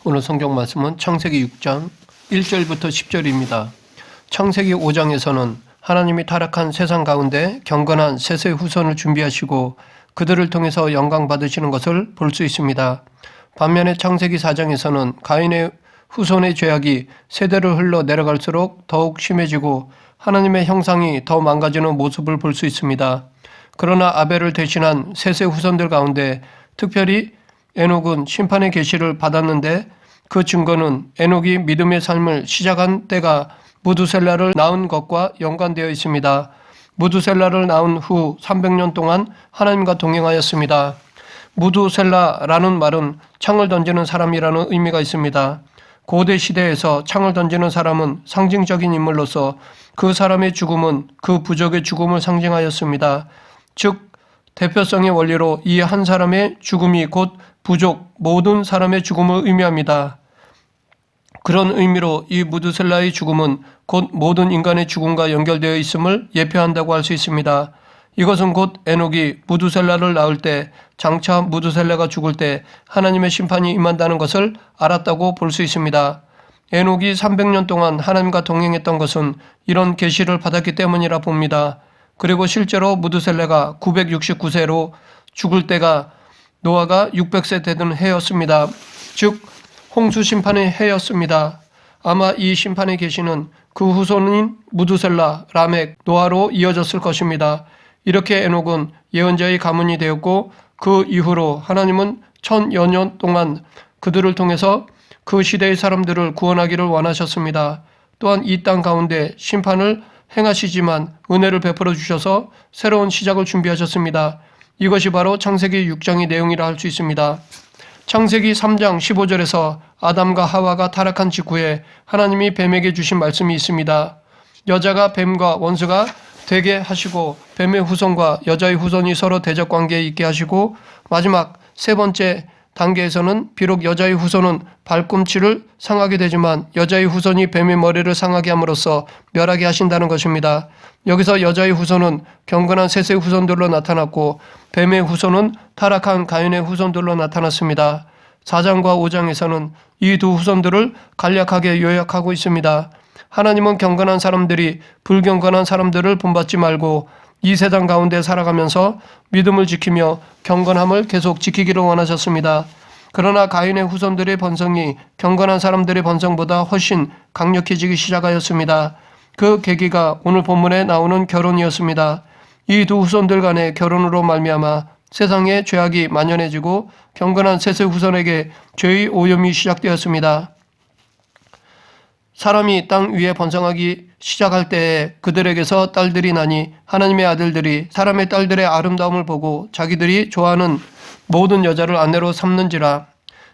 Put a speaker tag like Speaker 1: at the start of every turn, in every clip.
Speaker 1: 오늘 성경 말씀은 창세기 6장 1절부터 10절입니다. 창세기 5장에서는 하나님이 타락한 세상 가운데 경건한 셋의 후손을 준비하시고 그들을 통해서 영광 받으시는 것을 볼 수 있습니다. 반면에 창세기 4장에서는 가인의 후손의 죄악이 세대를 흘러 내려갈수록 더욱 심해지고 하나님의 형상이 더 망가지는 모습을 볼 수 있습니다. 그러나 아벨을 대신한 셋의 후손들 가운데 특별히 에녹은 심판의 계시를 받았는데 그 증거는 에녹이 믿음의 삶을 시작한 때가 무두셀라를 낳은 것과 연관되어 있습니다. 무두셀라를 낳은 후 300년 동안 하나님과 동행하였습니다. 무두셀라라는 말은 창을 던지는 사람이라는 의미가 있습니다. 고대 시대에서 창을 던지는 사람은 상징적인 인물로서 그 사람의 죽음은 그 부족의 죽음을 상징하였습니다. 즉 대표성의 원리로 이 한 사람의 죽음이 곧 부족 모든 사람의 죽음을 의미합니다. 그런 의미로 이 무두셀라의 죽음은 곧 모든 인간의 죽음과 연결되어 있음을 예표한다고 할 수 있습니다. 이것은 곧 에녹이 무두셀라를 낳을 때 장차 무두셀라가 죽을 때 하나님의 심판이 임한다는 것을 알았다고 볼 수 있습니다. 에녹이 300년 동안 하나님과 동행했던 것은 이런 계시를 받았기 때문이라 봅니다. 그리고 실제로 무두셀라가 969세로 죽을 때가 노아가 600세 되던 해였습니다. 즉 홍수 심판의 해였습니다. 아마 이 심판의 계시는 그 후손인 무두셀라, 라멕, 노아로 이어졌을 것입니다. 이렇게 에녹은 예언자의 가문이 되었고 그 이후로 하나님은 1000여 년 동안 그들을 통해서 그 시대의 사람들을 구원하기를 원하셨습니다. 또한 이 땅 가운데 심판을 행하시지만 은혜를 베풀어 주셔서 새로운 시작을 준비하셨습니다. 이것이 바로 창세기 6장의 내용이라 할 수 있습니다. 창세기 3장 15절에서 아담과 하와가 타락한 직후에 하나님이 뱀에게 주신 말씀이 있습니다. 여자가 뱀과 원수가 되게 하시고 뱀의 후손과 여자의 후손이 서로 대적 관계에 있게 하시고 마지막 세 번째 단계에서는 비록 여자의 후손은 발꿈치를 상하게 되지만 여자의 후손이 뱀의 머리를 상하게 함으로써 멸하게 하신다는 것입니다. 여기서 여자의 후손은 경건한 셋의 후손들로 나타났고 뱀의 후손은 타락한 가인의 후손들로 나타났습니다. 4장과 5장에서는 이 두 후손들을 간략하게 요약하고 있습니다. 하나님은 경건한 사람들이 불경건한 사람들을 본받지 말고 이 세상 가운데 살아가면서 믿음을 지키며 경건함을 계속 지키기를 원하셨습니다. 그러나 가인의 후손들의 번성이 경건한 사람들의 번성보다 훨씬 강력해지기 시작하였습니다. 그 계기가 오늘 본문에 나오는 결혼이었습니다. 이 두 후손들 간의 결혼으로 말미암아 세상에 죄악이 만연해지고 경건한 셋의 후손에게 죄의 오염이 시작되었습니다. 사람이 땅 위에 번성하기 시작할 때에 그들에게서 딸들이 나니 하나님의 아들들이 사람의 딸들의 아름다움을 보고 자기들이 좋아하는 모든 여자를 아내로 삼는지라.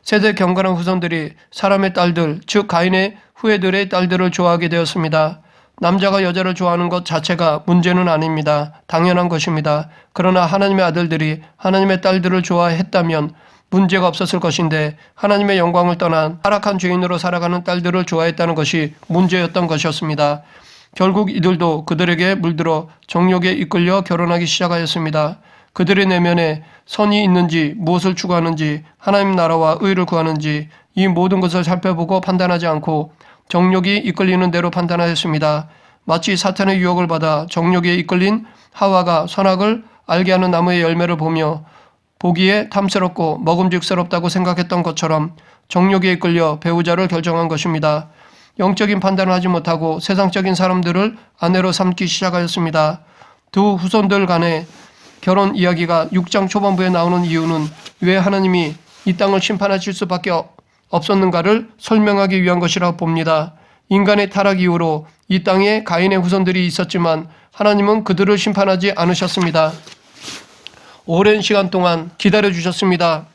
Speaker 1: 세대 경건한 후손들이 사람의 딸들, 즉 가인의 후예들의 딸들을 좋아하게 되었습니다. 남자가 여자를 좋아하는 것 자체가 문제는 아닙니다. 당연한 것입니다. 그러나 하나님의 아들들이 하나님의 딸들을 좋아했다면 문제가 없었을 것인데 하나님의 영광을 떠난 타락한 죄인으로 살아가는 딸들을 좋아했다는 것이 문제였던 것이었습니다. 결국 이들도 그들에게 물들어 정욕에 이끌려 결혼하기 시작하였습니다. 그들의 내면에 선이 있는지 무엇을 추구하는지 하나님 나라와 의를 구하는지 이 모든 것을 살펴보고 판단하지 않고 정욕이 이끌리는 대로 판단하였습니다. 마치 사탄의 유혹을 받아 정욕에 이끌린 하와가 선악을 알게 하는 나무의 열매를 보며 보기에 탐스럽고 먹음직스럽다고 생각했던 것처럼 정욕에 이끌려 배우자를 결정한 것입니다. 영적인 판단을 하지 못하고 세상적인 사람들을 아내로 삼기 시작하였습니다. 두 후손들 간의 결혼 이야기가 6장 초반부에 나오는 이유는 왜 하나님이 이 땅을 심판하실 수밖에 없었는가를 설명하기 위한 것이라고 봅니다. 인간의 타락 이후로 이 땅에 가인의 후손들이 있었지만 하나님은 그들을 심판하지 않으셨습니다. 오랜 시간 동안 기다려주셨습니다.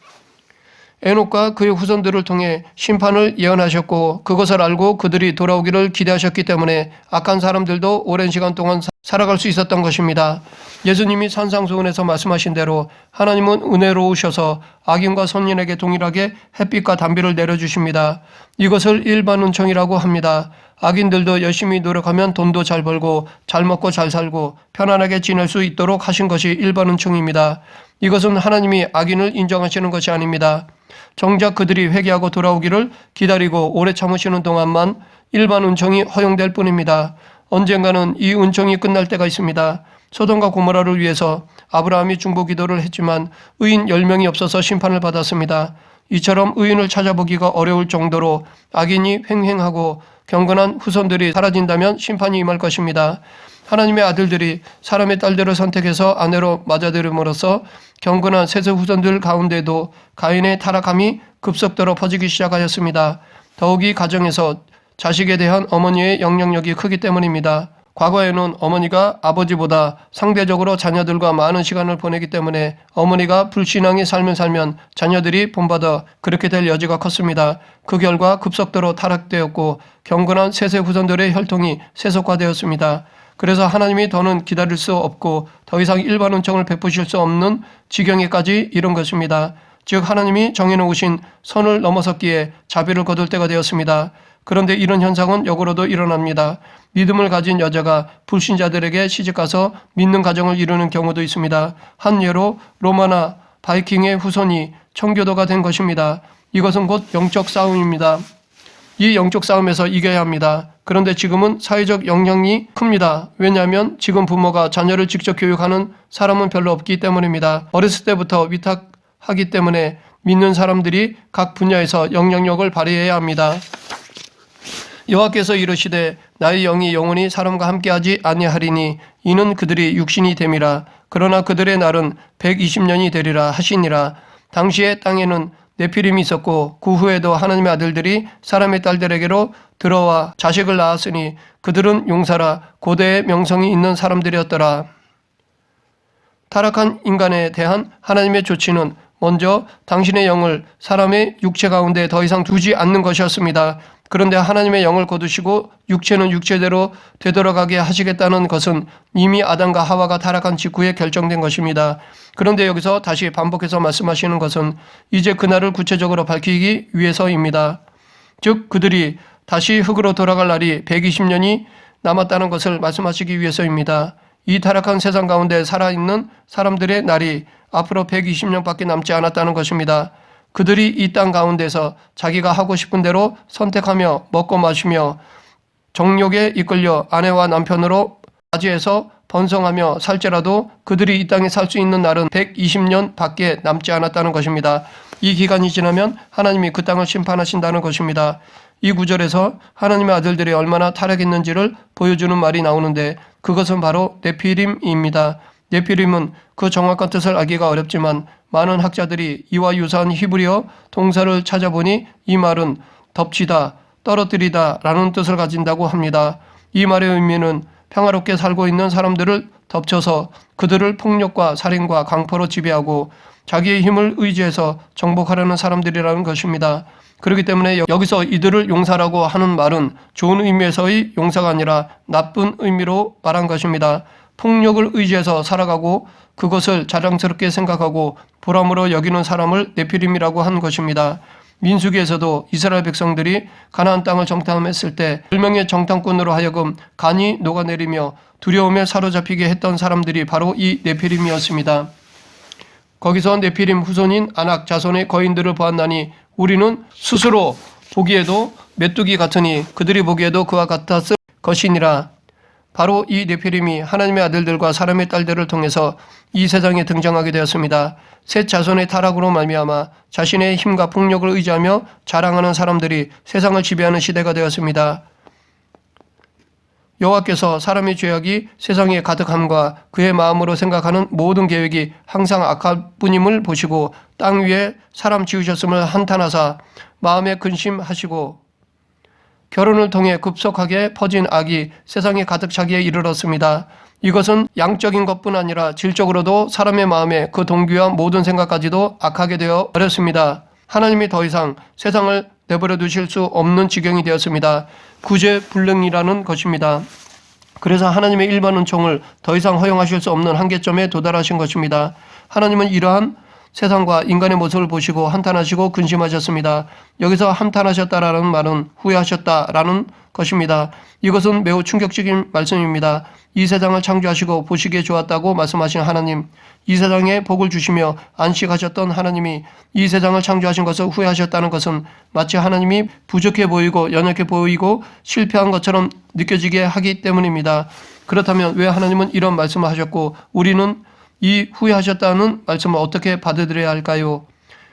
Speaker 1: 에녹과 그의 후손들을 통해 심판을 예언하셨고 그것을 알고 그들이 돌아오기를 기대하셨기 때문에 악한 사람들도 오랜 시간 동안 살아갈 수 있었던 것입니다. 예수님이 산상수훈에서 말씀하신 대로 하나님은 은혜로우셔서 악인과 선인에게 동일하게 햇빛과 담비를 내려주십니다. 이것을 일반 은총이라고 합니다. 악인들도 열심히 노력하면 돈도 잘 벌고 잘 먹고 잘 살고 편안하게 지낼 수 있도록 하신 것이 일반 은총입니다. 이것은 하나님이 악인을 인정하시는 것이 아닙니다. 정작 그들이 회개하고 돌아오기를 기다리고 오래 참으시는 동안만 일반 은총이 허용될 뿐입니다. 언젠가는 이 은총이 끝날 때가 있습니다. 소돔과 고모라를 위해서 아브라함이 중보 기도를 했지만 의인 10명이 없어서 심판을 받았습니다. 이처럼 의인을 찾아보기가 어려울 정도로 악인이 횡행하고 경건한 후손들이 사라진다면 심판이 임할 것입니다. 하나님의 아들들이 사람의 딸들을 선택해서 아내로 맞아들임으로써 경건한 셋의 후손들 가운데도 가인의 타락함이 급속도로 퍼지기 시작하였습니다. 더욱이 가정에서 자식에 대한 어머니의 영향력이 크기 때문입니다. 과거에는 어머니가 아버지보다 상대적으로 자녀들과 많은 시간을 보내기 때문에 어머니가 불신앙의 삶을 살면 자녀들이 본받아 그렇게 될 여지가 컸습니다. 그 결과 급속도로 타락되었고 경건한 셋의 후손들의 혈통이 세속화되었습니다. 그래서 하나님이 더는 기다릴 수 없고 더 이상 일반 은총을 베푸실 수 없는 지경에까지 이른 것입니다. 즉 하나님이 정해놓으신 선을 넘어섰기에 자비를 거둘 때가 되었습니다. 그런데 이런 현상은 역으로도 일어납니다. 믿음을 가진 여자가 불신자들에게 시집가서 믿는 가정을 이루는 경우도 있습니다. 한 예로 로마나 바이킹의 후손이 청교도가 된 것입니다. 이것은 곧 영적 싸움입니다. 이 영적 싸움에서 이겨야 합니다. 그런데 지금은 사회적 영향이 큽니다. 왜냐하면 지금 부모가 자녀를 직접 교육하는 사람은 별로 없기 때문입니다. 어렸을 때부터 위탁하기 때문에 믿는 사람들이 각 분야에서 영향력을 발휘해야 합니다. 여호와께서 이르시되 나의 영이 영원히 사람과 함께하지 아니하리니 이는 그들이 육신이 됨이라. 그러나 그들의 날은 120년이 되리라 하시니라. 당시에 땅에는 네피림이 있었고 그 후에도 하나님의 아들들이 사람의 딸들에게로 들어와 자식을 낳았으니 그들은 용사라 고대의 명성이 있는 사람들이었더라. 타락한 인간에 대한 하나님의 조치는 먼저 당신의 영을 사람의 육체 가운데 더 이상 두지 않는 것이었습니다. 그런데 하나님의 영을 거두시고 육체는 육체대로 되돌아가게 하시겠다는 것은 이미 아담과 하와가 타락한 직후에 결정된 것입니다. 그런데 여기서 다시 반복해서 말씀하시는 것은 이제 그날을 구체적으로 밝히기 위해서입니다. 즉 그들이 다시 흙으로 돌아갈 날이 120년이 남았다는 것을 말씀하시기 위해서입니다. 이 타락한 세상 가운데 살아있는 사람들의 날이 앞으로 120년밖에 남지 않았다는 것입니다. 그들이 이 땅 가운데서 자기가 하고 싶은 대로 선택하며 먹고 마시며 정욕에 이끌려 아내와 남편으로 맞이해서 번성하며 살지라도 그들이 이 땅에 살 수 있는 날은 120년밖에 남지 않았다는 것입니다. 이 기간이 지나면 하나님이 그 땅을 심판하신다는 것입니다. 이 구절에서 하나님의 아들들이 얼마나 타락했는지를 보여주는 말이 나오는데 그것은 바로 네피림입니다. 네피림은 그 정확한 뜻을 알기가 어렵지만 많은 학자들이 이와 유사한 히브리어 동사를 찾아보니 이 말은 덮치다, 떨어뜨리다 라는 뜻을 가진다고 합니다. 이 말의 의미는 평화롭게 살고 있는 사람들을 덮쳐서 그들을 폭력과 살인과 강포로 지배하고 자기의 힘을 의지해서 정복하려는 사람들이라는 것입니다. 그렇기 때문에 여기서 이들을 용사라고 하는 말은 좋은 의미에서의 용사가 아니라 나쁜 의미로 말한 것입니다. 폭력을 의지해서 살아가고 그것을 자랑스럽게 생각하고 보람으로 여기는 사람을 네피림이라고 한 것입니다. 민수기에서도 이스라엘 백성들이 가나안 땅을 정탐했을 때 10명의 정탐꾼으로 하여금 간이 녹아내리며 두려움에 사로잡히게 했던 사람들이 바로 이 네피림이었습니다. 거기서 네피림 후손인 아낙 자손의 거인들을 보았나니 우리는 스스로 보기에도 메뚜기 같으니 그들이 보기에도 그와 같았을 것이니라. 바로 이 네피림이 하나님의 아들들과 사람의 딸들을 통해서 이 세상에 등장하게 되었습니다. 셋 자손의 타락으로 말미암아 자신의 힘과 폭력을 의지하며 자랑하는 사람들이 세상을 지배하는 시대가 되었습니다. 여호와께서 사람의 죄악이 세상에 가득함과 그의 마음으로 생각하는 모든 계획이 항상 악할 뿐임을 보시고 땅 위에 사람 지으셨음을 한탄하사 마음에 근심하시고 결혼을 통해 급속하게 퍼진 악이 세상에 가득 차기에 이르렀습니다. 이것은 양적인 것뿐 아니라 질적으로도 사람의 마음에 그 동기와 모든 생각까지도 악하게 되어 버렸습니다. 하나님이 더 이상 세상을 내버려 두실 수 없는 지경이 되었습니다. 구제불능이라는 것입니다. 그래서 하나님의 일반 은총을 더 이상 허용하실 수 없는 한계점에 도달하신 것입니다. 하나님은 이러한 세상과 인간의 모습을 보시고 한탄하시고 근심하셨습니다. 여기서 한탄하셨다라는 말은 후회하셨다라는 것입니다. 이것은 매우 충격적인 말씀입니다. 이 세상을 창조하시고 보시기에 좋았다고 말씀하신 하나님, 이 세상에 복을 주시며 안식하셨던 하나님이 이 세상을 창조하신 것을 후회하셨다는 것은 마치 하나님이 부족해 보이고 연약해 보이고 실패한 것처럼 느껴지게 하기 때문입니다. 그렇다면 왜 하나님은 이런 말씀을 하셨고 우리는 이 후회하셨다는 말씀을 어떻게 받아들여야 할까요?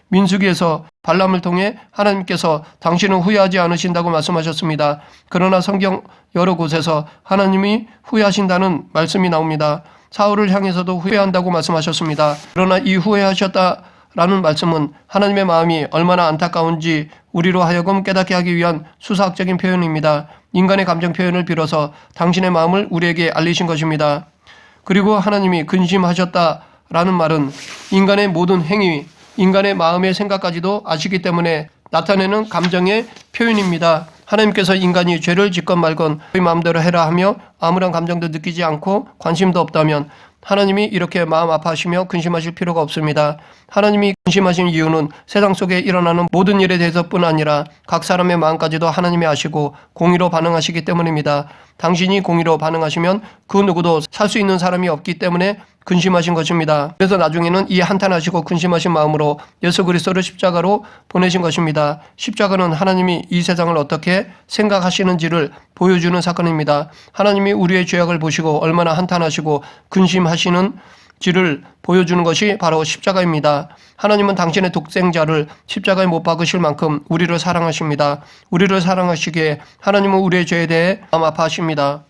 Speaker 1: 민수기에서 발람을 통해 하나님께서 당신은 후회하지 않으신다고 말씀하셨습니다. 그러나 성경 여러 곳에서 하나님이 후회하신다는 말씀이 나옵니다. 사울을 향해서도 후회한다고 말씀하셨습니다. 그러나 이 후회하셨다라는 말씀은 하나님의 마음이 얼마나 안타까운지 우리로 하여금 깨닫게 하기 위한 수사학적인 표현입니다. 인간의 감정 표현을 빌어서 당신의 마음을 우리에게 알리신 것입니다. 그리고 하나님이 근심하셨다라는 말은 인간의 모든 행위, 인간의 마음의 생각까지도 아시기 때문에 나타내는 감정의 표현입니다. 하나님께서 인간이 죄를 짓건 말건 그의 마음대로 해라 하며 아무런 감정도 느끼지 않고 관심도 없다면 하나님이 이렇게 마음 아파하시며 근심하실 필요가 없습니다. 하나님이 근심하신 이유는 세상 속에 일어나는 모든 일에 대해서뿐 아니라 각 사람의 마음까지도 하나님이 아시고 공의로 반응하시기 때문입니다. 당신이 공의로 반응하시면 그 누구도 살 수 있는 사람이 없기 때문에 근심하신 것입니다. 그래서 나중에는 이 한탄하시고 근심하신 마음으로 예수 그리스도를 십자가로 보내신 것입니다. 십자가는 하나님이 이 세상을 어떻게 생각하시는지를 보여주는 사건입니다. 하나님이 우리의 죄악을 보시고 얼마나 한탄하시고 근심하시는지를 보여주는 것이 바로 십자가입니다. 하나님은 당신의 독생자를 십자가에 못 박으실 만큼 우리를 사랑하십니다. 우리를 사랑하시기에 하나님은 우리의 죄에 대해 마음 아파하십니다.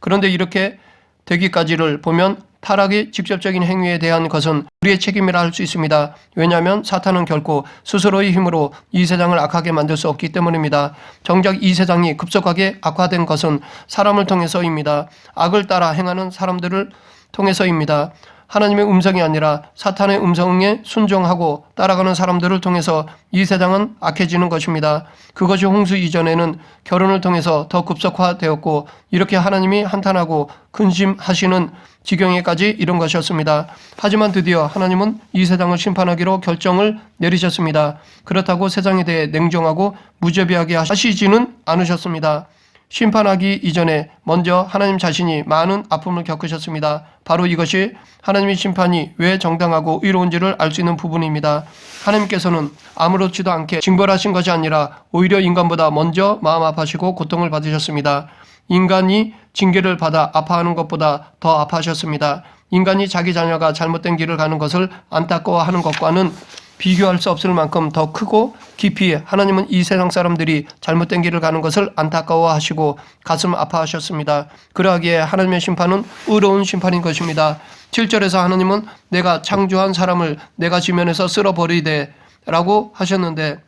Speaker 1: 그런데 이렇게 되기까지를 보면 타락의 직접적인 행위에 대한 것은 우리의 책임이라 할 수 있습니다. 왜냐하면 사탄은 결코 스스로의 힘으로 이 세상을 악하게 만들 수 없기 때문입니다. 정작 이 세상이 급속하게 악화된 것은 사람을 통해서입니다. 악을 따라 행하는 사람들을 통해서입니다. 하나님의 음성이 아니라 사탄의 음성에 순종하고 따라가는 사람들을 통해서 이 세상은 악해지는 것입니다. 그것이 홍수 이전에는 결혼을 통해서 더 급속화되었고 이렇게 하나님이 한탄하고 근심하시는 지경에까지 이른 것이었습니다. 하지만 드디어 하나님은 이 세상을 심판하기로 결정을 내리셨습니다. 그렇다고 세상에 대해 냉정하고 무자비하게 하시지는 않으셨습니다. 심판하기 이전에 먼저 하나님 자신이 많은 아픔을 겪으셨습니다. 바로 이것이 하나님의 심판이 왜 정당하고 의로운지를 알 수 있는 부분입니다. 하나님께서는 아무렇지도 않게 징벌하신 것이 아니라 오히려 인간보다 먼저 마음 아파하시고 고통을 받으셨습니다. 인간이 징계를 받아 아파하는 것보다 더 아파하셨습니다. 인간이 자기 자녀가 잘못된 길을 가는 것을 안타까워하는 것과는 비교할 수 없을 만큼 더 크고 깊이 하나님은 이 세상 사람들이 잘못된 길을 가는 것을 안타까워하시고 가슴 아파하셨습니다. 그러하기에 하나님의 심판은 의로운 심판인 것입니다. 7절에서 하나님은 내가 창조한 사람을 내가 지면에서 쓸어버리되 라고 하셨는데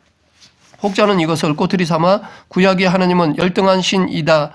Speaker 1: 혹자는 이것을 꼬투리 삼아 구약의 하나님은 열등한 신이다.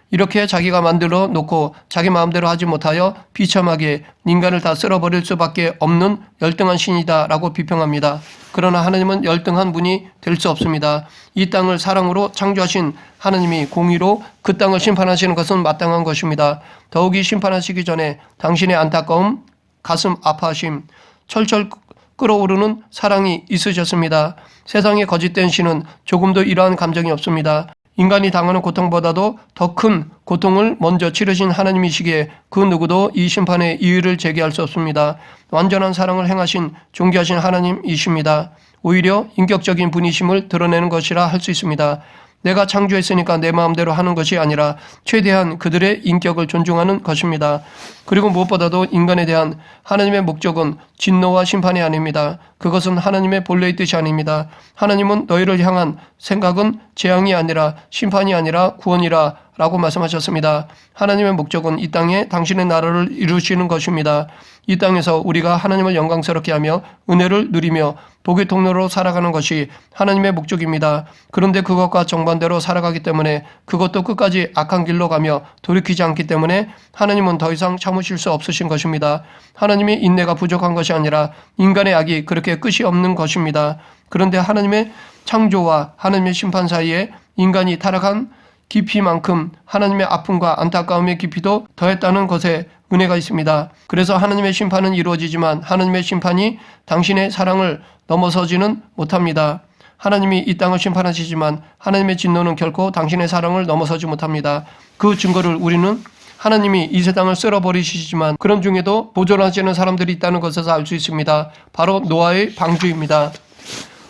Speaker 1: 이렇게 자기가 만들어 놓고 자기 마음대로 하지 못하여 비참하게 인간을 다 쓸어버릴 수밖에 없는 열등한 신이다 라고 비평합니다. 그러나 하나님은 열등한 분이 될 수 없습니다. 이 땅을 사랑으로 창조하신 하나님이 공의로 그 땅을 심판하시는 것은 마땅한 것입니다. 더욱이 심판하시기 전에 당신의 안타까움, 가슴 아파하심, 철철 끓어오르는 사랑이 있으셨습니다. 세상의 거짓된 신은 조금도 이러한 감정이 없습니다. 인간이 당하는 고통보다도 더 큰 고통을 먼저 치르신 하나님이시기에 그 누구도 이 심판에 이의를 제기할 수 없습니다. 완전한 사랑을 행하신 존귀하신 하나님이십니다. 오히려 인격적인 분이심을 드러내는 것이라 할 수 있습니다. 내가 창조했으니까 내 마음대로 하는 것이 아니라 최대한 그들의 인격을 존중하는 것입니다. 그리고 무엇보다도 인간에 대한 하나님의 목적은 진노와 심판이 아닙니다. 그것은 하나님의 본래의 뜻이 아닙니다. 하나님은 너희를 향한 생각은 재앙이 아니라 심판이 아니라 구원이라 라고 말씀하셨습니다. 하나님의 목적은 이 땅에 당신의 나라를 이루시는 것입니다. 이 땅에서 우리가 하나님을 영광스럽게 하며 은혜를 누리며 복의 통로로 살아가는 것이 하나님의 목적입니다. 그런데 그것과 정반대로 살아가기 때문에 그것도 끝까지 악한 길로 가며 돌이키지 않기 때문에 하나님은 더 이상 참으실 수 없으신 것입니다. 하나님의 인내가 부족한 것이 아니라 인간의 악이 그렇게 끝이 없는 것입니다. 그런데 하나님의 창조와 하나님의 심판 사이에 인간이 타락한 깊이만큼 하나님의 아픔과 안타까움의 깊이도 더했다는 것에 은혜가 있습니다. 그래서 하나님의 심판은 이루어지지만 하나님의 심판이 당신의 사랑을 넘어서지는 못합니다. 하나님이 이 땅을 심판하시지만 하나님의 진노는 결코 당신의 사랑을 넘어서지 못합니다. 그 증거를 우리는 하나님이 이 세상을 쓸어버리시지만 그런 중에도 보존하시는 사람들이 있다는 것에서 알 수 있습니다. 바로 노아의 방주입니다.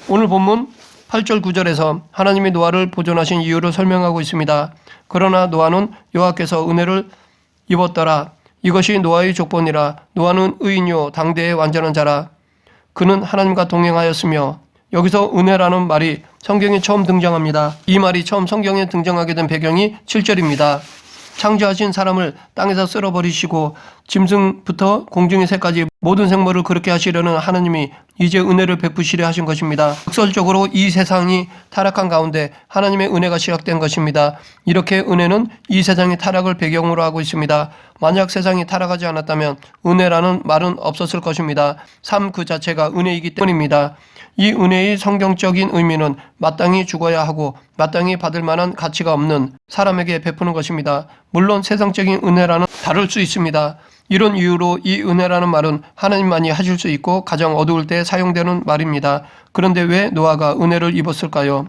Speaker 1: 오늘 본문 8절 9절에서 하나님이 노아를 보존하신 이유를 설명하고 있습니다. 그러나 노아는 여호와께서 은혜를 입었더라. 이것이 노아의 족본이라. 노아는 의인이요 당대의 완전한 자라. 그는 하나님과 동행하였으며. 여기서 은혜라는 말이 성경에 처음 등장합니다. 이 말이 처음 성경에 등장하게 된 배경이 7절입니다. 창조하신 사람을 땅에서 쓸어버리시고 짐승부터 공중의 새까지 모든 생물을 그렇게 하시려는 하나님이 이제 은혜를 베푸시려 하신 것입니다. 역설적으로 이 세상이 타락한 가운데 하나님의 은혜가 시작된 것입니다. 이렇게 은혜는 이 세상의 타락을 배경으로 하고 있습니다. 만약 세상이 타락하지 않았다면 은혜라는 말은 없었을 것입니다. 삶 그 자체가 은혜이기 때문입니다. 이 은혜의 성경적인 의미는 마땅히 죽어야 하고 마땅히 받을 만한 가치가 없는 사람에게 베푸는 것입니다. 물론 세상적인 은혜라는 다를 수 있습니다. 이런 이유로 이 은혜라는 말은 하나님만이 하실 수 있고 가장 어두울 때 사용되는 말입니다. 그런데 왜 노아가 은혜를 입었을까요?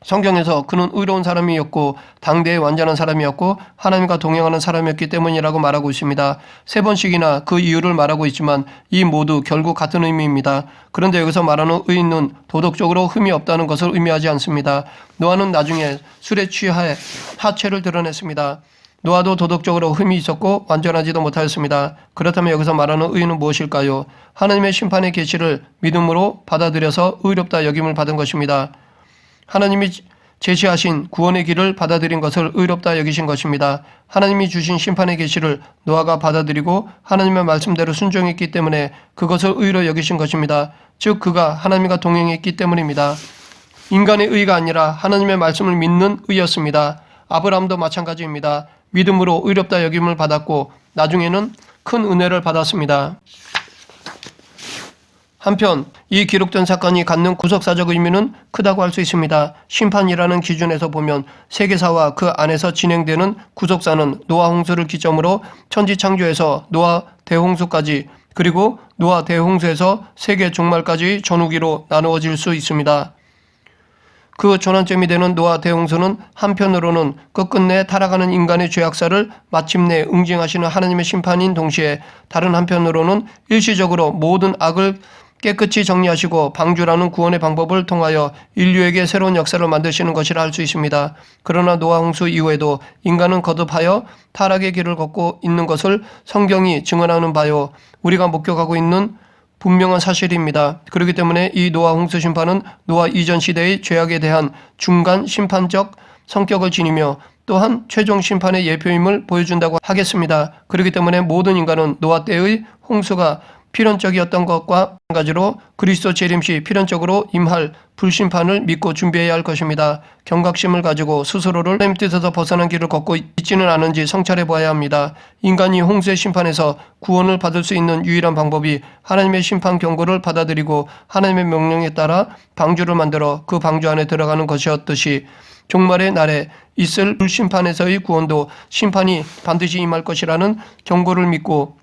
Speaker 1: 성경에서 그는 의로운 사람이었고 당대의 완전한 사람이었고 하나님과 동행하는 사람이었기 때문이라고 말하고 있습니다. 3번씩이나 그 이유를 말하고 있지만 이 모두 결국 같은 의미입니다. 그런데 여기서 말하는 의인은 도덕적으로 흠이 없다는 것을 의미하지 않습니다. 노아는 나중에 술에 취하여 하체를 드러냈습니다. 노아도 도덕적으로 흠이 있었고 완전하지도 못하였습니다. 그렇다면 여기서 말하는 의인은 무엇일까요? 하나님의 심판의 계시를 믿음으로 받아들여서 의롭다 여김을 받은 것입니다. 하나님이 제시하신 구원의 길을 받아들인 것을 의롭다 여기신 것입니다. 하나님이 주신 심판의 계시를 노아가 받아들이고 하나님의 말씀대로 순종했기 때문에 그것을 의로 여기신 것입니다. 즉 그가 하나님과 동행했기 때문입니다. 인간의 의가 아니라 하나님의 말씀을 믿는 의였습니다. 아브라함도 마찬가지입니다. 믿음으로 의롭다 여김을 받았고 나중에는 큰 은혜를 받았습니다. 한편 이 기록된 사건이 갖는 구속사적 의미는 크다고 할 수 있습니다. 심판이라는 기준에서 보면 세계사와 그 안에서 진행되는 구속사는 노아 홍수를 기점으로 천지 창조에서 노아 대홍수까지 그리고 노아 대홍수에서 세계 종말까지 전후기로 나누어질 수 있습니다. 그 전환점이 되는 노아 대홍수는 한편으로는 끝끝내 타락하는 인간의 죄악사를 마침내 응징하시는 하나님의 심판인 동시에 다른 한편으로는 일시적으로 모든 악을 깨끗이 정리하시고 방주라는 구원의 방법을 통하여 인류에게 새로운 역사를 만드시는 것이라 할 수 있습니다. 그러나 노아 홍수 이후에도 인간은 거듭하여 타락의 길을 걷고 있는 것을 성경이 증언하는 바요 우리가 목격하고 있는 분명한 사실입니다. 그렇기 때문에 이 노아 홍수 심판은 노아 이전 시대의 죄악에 대한 중간 심판적 성격을 지니며 또한 최종 심판의 예표임을 보여준다고 하겠습니다. 그렇기 때문에 모든 인간은 노아 때의 홍수가 필연적이었던 것과 마찬가지로 그리스도 재림 시 필연적으로 임할 불심판을 믿고 준비해야 할 것입니다. 경각심을 가지고 스스로를 하나님 뜻에서 벗어난 길을 걷고 있지는 않은지 성찰해 보아야 합니다. 인간이 홍수의 심판에서 구원을 받을 수 있는 유일한 방법이 하나님의 심판 경고를 받아들이고 하나님의 명령에 따라 방주를 만들어 그 방주 안에 들어가는 것이었듯이 종말의 날에 있을 불심판에서의 구원도 심판이 반드시 임할 것이라는 경고를 믿고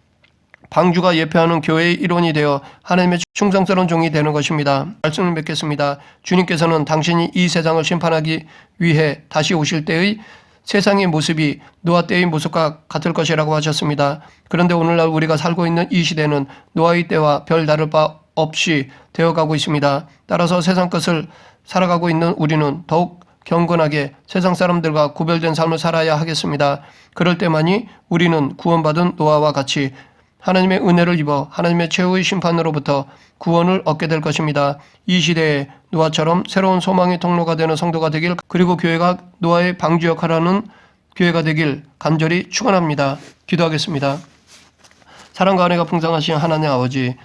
Speaker 1: 방주가 예표하는 교회의 일원이 되어 하나님의 충성스러운 종이 되는 것입니다. 말씀을 맺겠습니다. 주님께서는 당신이 이 세상을 심판하기 위해 다시 오실 때의 세상의 모습이 노아 때의 모습과 같을 것이라고 하셨습니다. 그런데 오늘날 우리가 살고 있는 이 시대는 노아의 때와 별 다를 바 없이 되어가고 있습니다. 따라서 세상 것을 살아가고 있는 우리는 더욱 경건하게 세상 사람들과 구별된 삶을 살아야 하겠습니다. 그럴 때만이 우리는 구원받은 노아와 같이 하나님의 은혜를 입어 하나님의 최후의 심판으로부터 구원을 얻게 될 것입니다. 이 시대에 노아처럼 새로운 소망의 통로가 되는 성도가 되길 그리고 교회가 노아의 방주 역할을 하는 교회가 되길 간절히 축원합니다. 기도하겠습니다. 사랑과 은혜가 풍성하신 하나님 아버지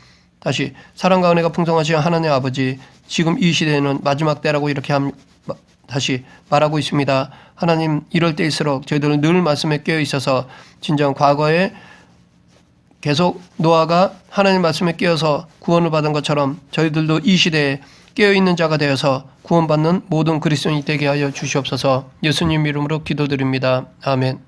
Speaker 1: 사랑과 은혜가 풍성하신 하나님 아버지 지금 이 시대에는 마지막 때라고 이렇게 다시 말하고 있습니다. 하나님 이럴 때일수록 저희들은 늘 말씀에 깨어 있어서 진정 과거에 계속 노아가 하나님 말씀에 깨어서 구원을 받은 것처럼 저희들도 이 시대에 깨어있는 자가 되어서 구원받는 모든 그리스도인이 되게 하여 주시옵소서. 예수님 이름으로 기도드립니다. 아멘.